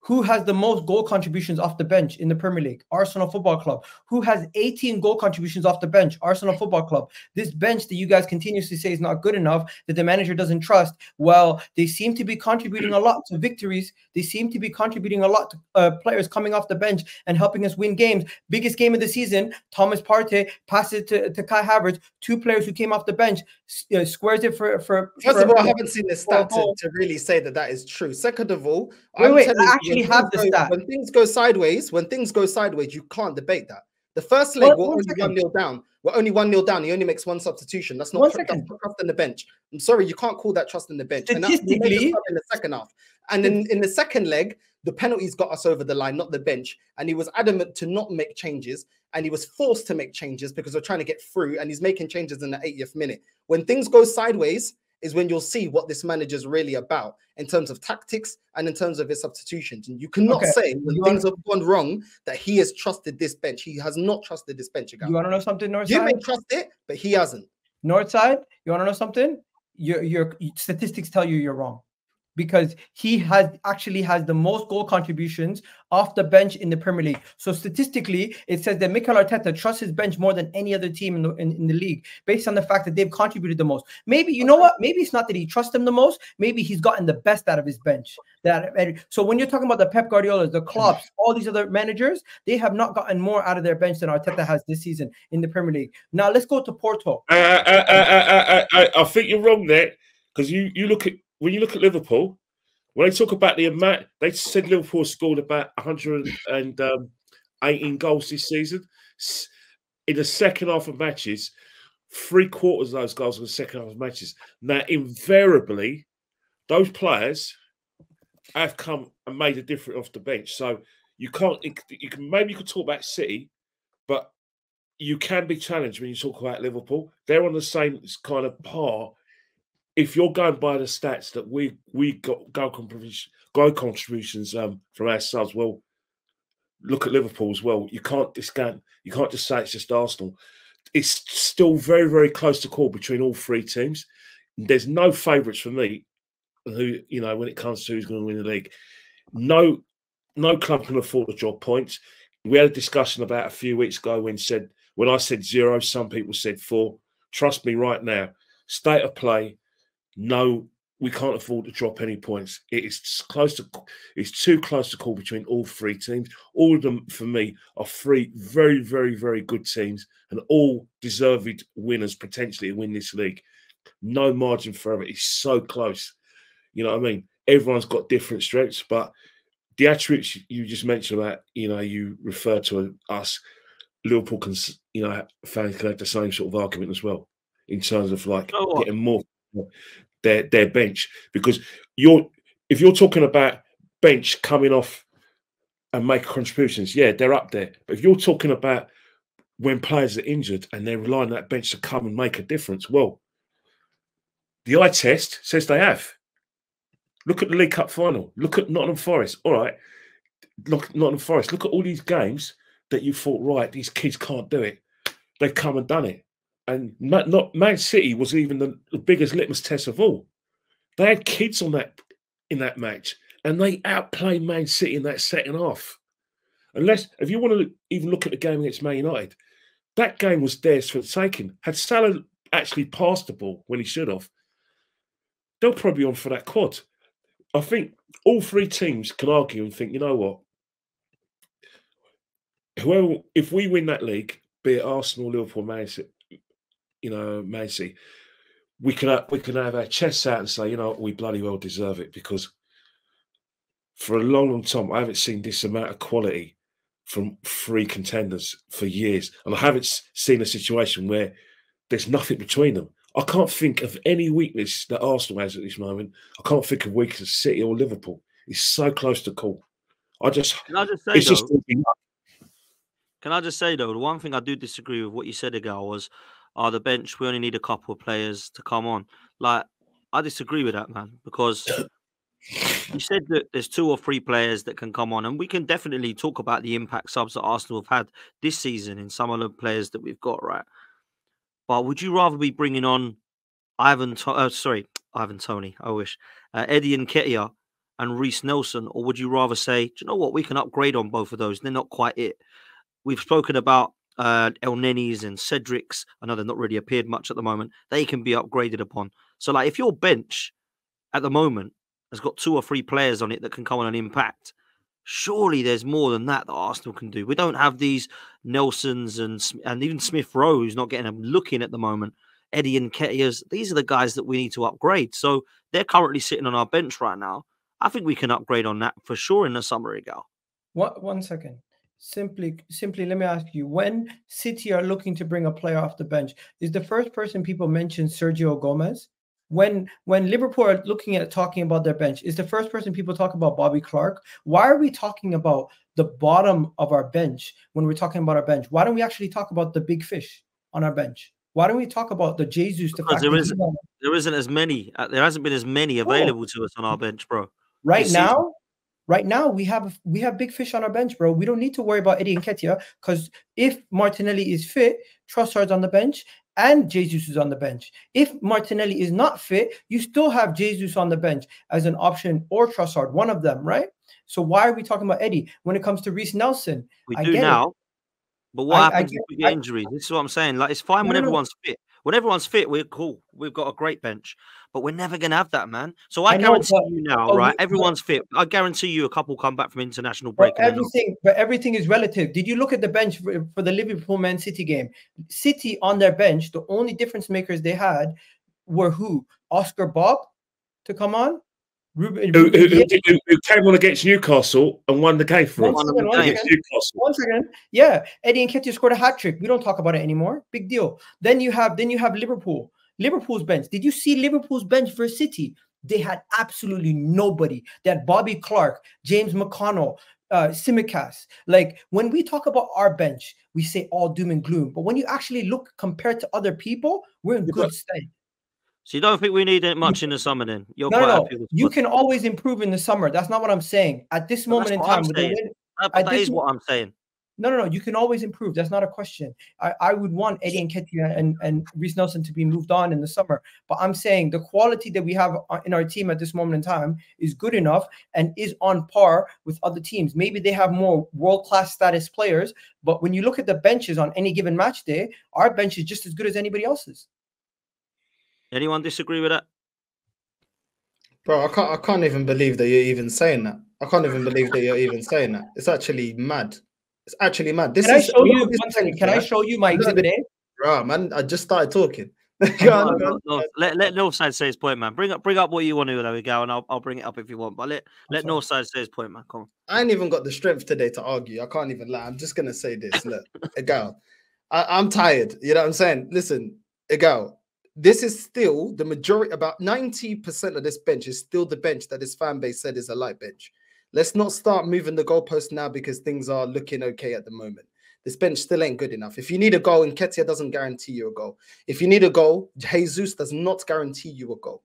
Who has the most goal contributions off the bench in the Premier League? Arsenal Football Club. Who has 18 goal contributions off the bench? Arsenal Football Club. This bench that you guys continuously say is not good enough, that the manager doesn't trust, well, they seem to be contributing a lot to victories. They seem to be contributing a lot to players coming off the bench and helping us win games. Biggest game of the season, Thomas Partey passes it to Kai Havertz, 2 players who came off the bench, squares it for First of all, I haven't seen the stat to really say that is true. Second of all, wait, I actually have the stat. When things go sideways, you can't debate that. The first leg, we're only 1-0 down. We're only 1-0 down. He only makes 1 substitution. That's not trust in the bench. I'm sorry, you can't call that trust in the bench. Statistically, in the second half. And in the second leg, the penalties got us over the line, not the bench. And he was adamant to not make changes. And he was forced to make changes because we're trying to get through. And he's making changes in the 80th minute. When things go sideways is when you'll see what this manager's really about in terms of tactics and in terms of his substitutions. And you cannot say when things have gone wrong that he has trusted this bench. He has not trusted this bench. You want to know something, Northside? You may trust it, but he hasn't. Northside, you want to know something? Your statistics tell you you're wrong. Because he actually has the most goal contributions off the bench in the Premier League. So statistically, it says that Mikel Arteta trusts his bench more than any other team in the league, based on the fact that they've contributed the most. Maybe, you know what? Maybe it's not that he trusts them the most. Maybe he's gotten the best out of his bench. So when you're talking about the Pep Guardiolas, the Klopps, all these other managers, they have not gotten more out of their bench than Arteta has this season in the Premier League. Now let's go to Porto. I think you're wrong there, because when you look at Liverpool, when they talk about the amount, they said Liverpool scored about 118 goals this season. In the second half of matches, 3/4 of those goals in the second half of matches. Now, invariably, those players have come and made a difference off the bench. So you can't, maybe you could talk about City, but you can be challenged when you talk about Liverpool. They're on the same kind of par. If you're going by the stats that we got goal contributions from ourselves, well, look at Liverpool as well. You can't discount. You can't just say it's just Arsenal. It's still very, very close to call between all 3 teams. There's no favourites for me. Who, you know, when it comes to who's going to win the league, no club can afford to drop points. We had a discussion about a few weeks ago when I said 0, some people said 4. Trust me, right now, state of play. No, we can't afford to drop any points. It's too close to call between all 3 teams. All of them, for me, are 3 very, very, very good teams and all deserved winners potentially to win this league. No margin for error. It's so close. You know what I mean? Everyone's got different strengths, but the attributes you just mentioned about, you know, you refer to us, Liverpool can, you know, fans can have the same sort of argument as well in terms of like getting more their bench, because if you're talking about bench coming off and make contributions, yeah, they're up there. But if you're talking about when players are injured and they're relying on that bench to come and make a difference, well, the eye test says they have. Look at the League Cup final. Look at Nottingham Forest. All right, look at Nottingham Forest. Look at all these games that you thought, right, these kids can't do it. They've come and done it. And Man City was even the biggest litmus test of all. They had kids in that match, and they outplayed Man City in that second half. If you want to even look at the game against Man United, that game was theirs for the taking. Had Salah actually passed the ball when he should have, they'll probably be on for that quad. I think all 3 teams can argue and think, you know what? If we win that league, be it Arsenal, Liverpool, Man City, you know, Man City, we can have our chests out and say, you know, we bloody well deserve it, because for a long, long time I haven't seen this amount of quality from 3 contenders for years, and I haven't seen a situation where there's nothing between them. I can't think of any weakness that Arsenal has at this moment. I can't think of weakness of City or Liverpool. It's so close to call. Can I just say though, the one thing I do disagree with what you said, Egal, was the bench, we only need a couple of players to come on. Like, I disagree with that, man, because you said that there's 2 or 3 players that can come on, and we can definitely talk about the impact subs that Arsenal have had this season in some of the players that we've got, right? But would you rather be bringing on Ivan Toney, I wish, Eddie Nketiah, and Reece Nelson, or would you rather say, do you know what, we can upgrade on both of those? They're not quite it. We've spoken about El Nenis and Cedric's. I know they've not really appeared much at the moment. They can be upgraded upon. So, like, if your bench at the moment has got 2 or 3 players on it that can come on an impact, surely there's more than that Arsenal can do. We don't have these Nelsons and even Smith Rowe, who's not getting a look in at the moment. Eddie and Nketiahs. These are the guys that we need to upgrade. So they're currently sitting on our bench right now. I think we can upgrade on that for sure in the summer, Egal. One second. Simply, let me ask you: when City are looking to bring a player off the bench, is the first person people mention Sergio Gomez? When Liverpool are looking at talking about their bench, is the first person people talk about Bobby Clark? Why are we talking about the bottom of our bench when we're talking about our bench? Why don't we actually talk about the big fish on our bench? Why don't we talk about the Jesus? Because there isn't as many. There hasn't been as many available to us on our bench, bro. Right now, we have big fish on our bench, bro. We don't need to worry about Eddie and Nketiah, because if Martinelli is fit, Trossard's on the bench and Jesus is on the bench. If Martinelli is not fit, you still have Jesus on the bench as an option, or Trossard, one of them, right? So why are we talking about Eddie when it comes to Reece Nelson? We do now. But what happens if we get injuries? This is what I'm saying. Like, it's fine when everyone's fit. When everyone's fit, we're cool. We've got a great bench. But we're never going to have that, man. So I guarantee you now, right? Everyone's fit. I guarantee you a couple come back from international break. But everything is relative. Did you look at the bench for the Liverpool Man City game? City on their bench, the only difference makers they had were who? Oscar Bob to come on? Who came on against Newcastle and won the game for us. One second. Yeah, Eddie Nketiah scored a hat-trick. We don't talk about it anymore. Big deal. Then you have Liverpool. Liverpool's bench. Did you see Liverpool's bench versus City? They had absolutely nobody. They had Bobby Clark, James McConnell, Tsimikas. Like, when we talk about our bench, we say all doom and gloom. But when you actually look compared to other people, we're in good stead. So you don't think we need it much in the summer then? No. You can always improve in the summer. That's not what I'm saying. At this moment in time, that is what I'm saying. No. You can always improve. That's not a question. I would want Eddie and Nketiah and Reece Nelson to be moved on in the summer. But I'm saying the quality that we have in our team at this moment in time is good enough and is on par with other teams. Maybe they have more world-class status players, but when you look at the benches on any given match day, our bench is just as good as anybody else's. Anyone disagree with that? Bro, I can't even believe that you're even saying that. I can't even believe that you're even saying that. It's actually mad. It's actually mad. Can I show you my exhibit A? Bro, man, I just started talking. No. Let Northside say his point, man. Bring up what you want to, though, go, and I'll bring it up if you want. But let Northside say his point, man. Come on. I ain't even got the strength today to argue. I can't even lie. I'm just gonna say this. Look, Egal, I'm tired. You know what I'm saying? Listen, Egal. This is still the majority, about 90% of this bench is still the bench that this fan base said is a light bench. Let's not start moving the goalpost now because things are looking okay at the moment. This bench still ain't good enough. If you need a goal, Nketiah doesn't guarantee you a goal. If you need a goal, Jesus does not guarantee you a goal.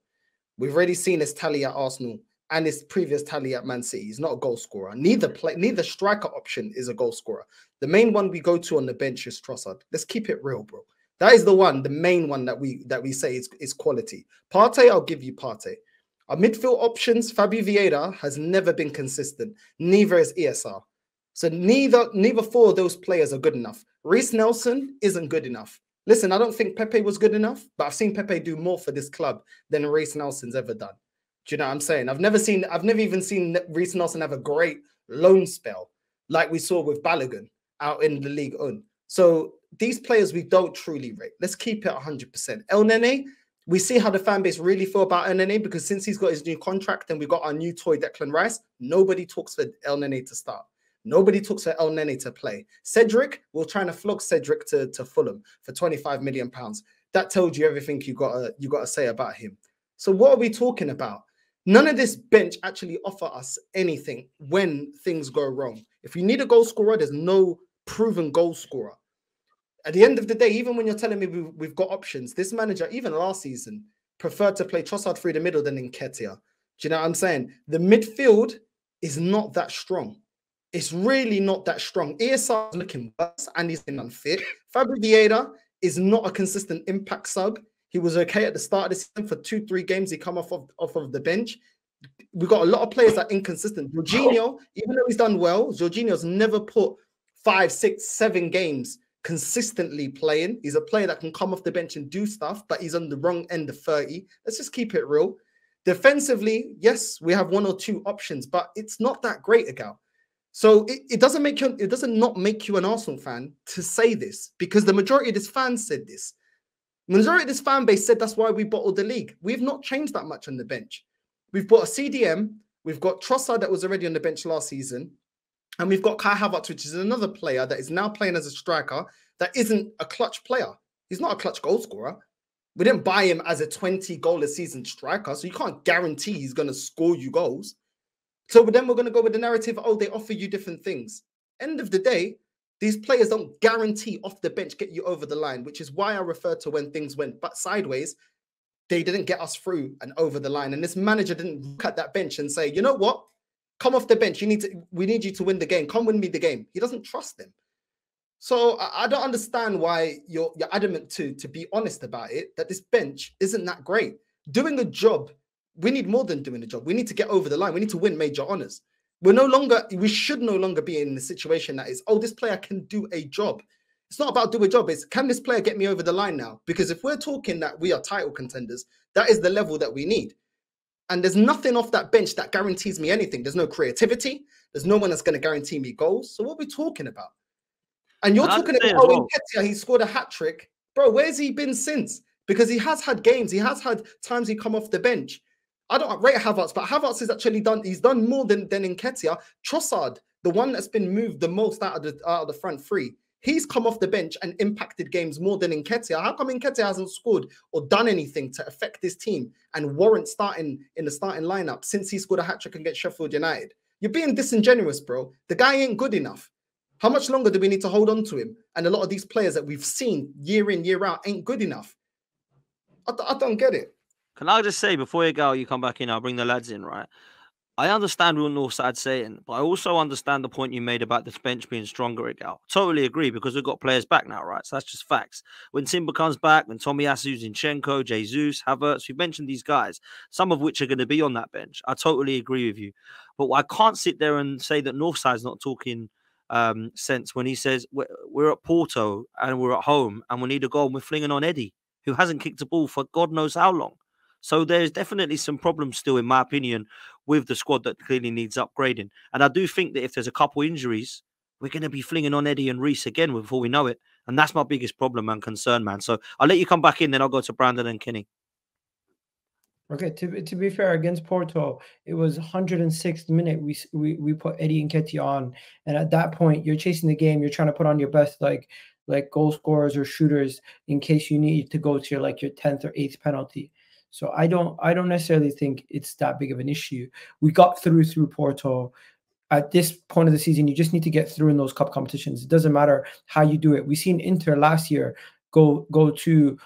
We've already seen his tally at Arsenal and his previous tally at Man City. He's not a goal scorer. Neither striker option is a goal scorer. The main one we go to on the bench is Trossard. Let's keep it real, bro. That is the main one that we say is quality. Partey, I'll give you Partey. Our midfield options, Fabio Vieira has never been consistent. Neither is ESR. So neither 4 of those players are good enough. Reece Nelson isn't good enough. Listen, I don't think Pepe was good enough, but I've seen Pepe do more for this club than Reece Nelson's ever done. Do you know what I'm saying? I've never even seen Reece Nelson have a great loan spell like we saw with Balogun out in the League One. So these players we don't truly rate. Let's keep it 100%. El Nene, we see how the fan base really feel about El Nene because since he's got his new contract and we got our new toy Declan Rice, nobody talks for El Nene to start. Nobody talks for El Nene to play. Cedric, we're trying to flog Cedric to Fulham for £25 million. That tells you everything you gotta say about him. So what are we talking about? None of this bench actually offer us anything when things go wrong. If you need a goal scorer, there's no proven goal scorer. At the end of the day, even when you're telling me we've got options, this manager, even last season, preferred to play Trossard through the middle than Nketiah. Do you know what I'm saying? The midfield is not that strong. It's really not that strong. ESR is looking worse and he's been unfit. Fabio Vieira is not a consistent impact sub. He was okay at the start of the season for 2-3 games. He come off of the bench. We've got a lot of players that are inconsistent. Jorginho, even though he's done well, Jorginho's never put 5, 6, 7 games consistently playing. He's a player that can come off the bench and do stuff, but he's on the wrong end of 30. Let's just keep it real. Defensively, yes, we have 1 or 2 options, but it's not that great, Egal. So it doesn't not make you an Arsenal fan to say this, because the majority of this fans said this. The majority of this fan base said that's why we bottled the league. We've not changed that much on the bench. We've got a CDM, we've got Trossard that was already on the bench last season, and we've got Kai Havertz, which is another player that is now playing as a striker that isn't a clutch player. He's not a clutch goal scorer. We didn't buy him as a 20-goal-a-season striker, so you can't guarantee he's going to score you goals. So then we're going to go with the narrative, oh, they offer you different things. End of the day, these players don't guarantee off the bench get you over the line, which is why I refer to when things went but sideways, they didn't get us through and over the line. And this manager didn't look at that bench and say, you know what? Come off the bench. We need you to win the game. Come win me the game. He doesn't trust them. So I don't understand why you're adamant to be honest about it, that this bench isn't that great. Doing a job, we need more than doing a job. We need to get over the line. We need to win major honours. We should no longer be in the situation that is, oh, this player can do a job. It's not about do a job. It's, can this player get me over the line now? Because if we're talking that we are title contenders, that is the level that we need. And there's nothing off that bench that guarantees me anything. There's no creativity. There's no one that's going to guarantee me goals. So what are we talking about? And you're talking about, oh, in Nketiah, he scored a hat-trick. Bro, where's he been since? Because he has had games. He has had times he come off the bench. I don't rate Havertz, but Havertz has actually he's done more than Nketiah. Trossard, the one that's been moved the most out of the front three, he's come off the bench and impacted games more than Nketiah. How come Nketiah hasn't scored or done anything to affect this team and warrant starting in the starting lineup since he scored a hat-trick against Sheffield United? You're being disingenuous, bro. The guy ain't good enough. How much longer do we need to hold on to him? And a lot of these players that we've seen year in, year out ain't good enough. I don't get it. Can I just say, before you come back in, I'll bring the lads in, right? I understand what Northside's saying, but I also understand the point you made about this bench being stronger, Egal. Totally agree, because we've got players back now, right? So that's just facts. When Timber comes back, when Tomiyasu, Zinchenko, Jesus, Havertz, we've mentioned these guys, some of which are going to be on that bench. I totally agree with you. But I can't sit there and say that Northside's not talking sense when he says we're at Porto and we're at home and we need a goal and we're flinging on Eddie, who hasn't kicked a ball for God knows how long. So there's definitely some problems still, in my opinion, with the squad that clearly needs upgrading. And I do think that if there's a couple injuries, we're going to be flinging on Eddie and Reece again before we know it. And that's my biggest problem and concern, man. So I'll let you come back in, then I'll go to Brandon and Kenny. Okay, to be fair, against Porto, it was 106th minute we put Eddie Nketiah on, and at that point you're chasing the game. You're trying to put on your best like goal scorers or shooters in case you need to go to your 10th or 8th penalty. So I don't necessarily think it's that big of an issue. We got through Porto. At this point of the season, you just need to get through in those cup competitions. It doesn't matter how you do it. We seen Inter last year go to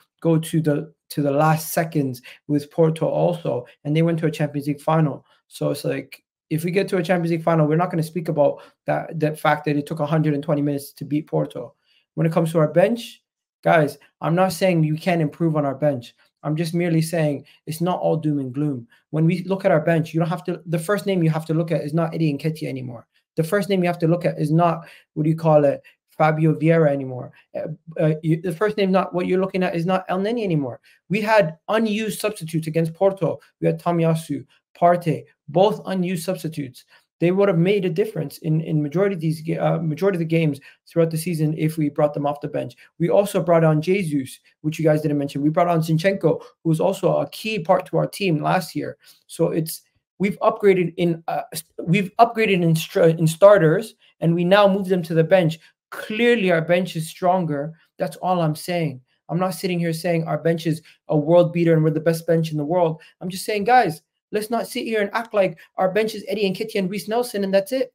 the last seconds with Porto also, and they went to a Champions League final. So it's like, if we get to a Champions League final, we're not going to speak about that fact that it took 120 minutes to beat Porto. When it comes to our bench, guys, I'm not saying you can't improve on our bench. I'm just merely saying it's not all doom and gloom. When we look at our bench, you don't have to. The first name you have to look at is not Eddie Nketiah anymore. The first name you have to look at is not, what do you call it, Fabio Vieira anymore. The first name, not what you're looking at, is not El Neni anymore. We had unused substitutes against Porto. We had Tomiyasu, Partey, both unused substitutes. They would have made a difference in majority of the games throughout the season if we brought them off the bench. We also brought on Jesus, which you guys didn't mention. We brought on Zinchenko, who was also a key part to our team last year. So we've upgraded in starters, and we now move them to the bench. Clearly, our bench is stronger. That's all I'm saying. I'm not sitting here saying our bench is a world beater and we're the best bench in the world. I'm just saying, guys, let's not sit here and act like our bench is Eddie Nketiah and Reece Nelson and that's it.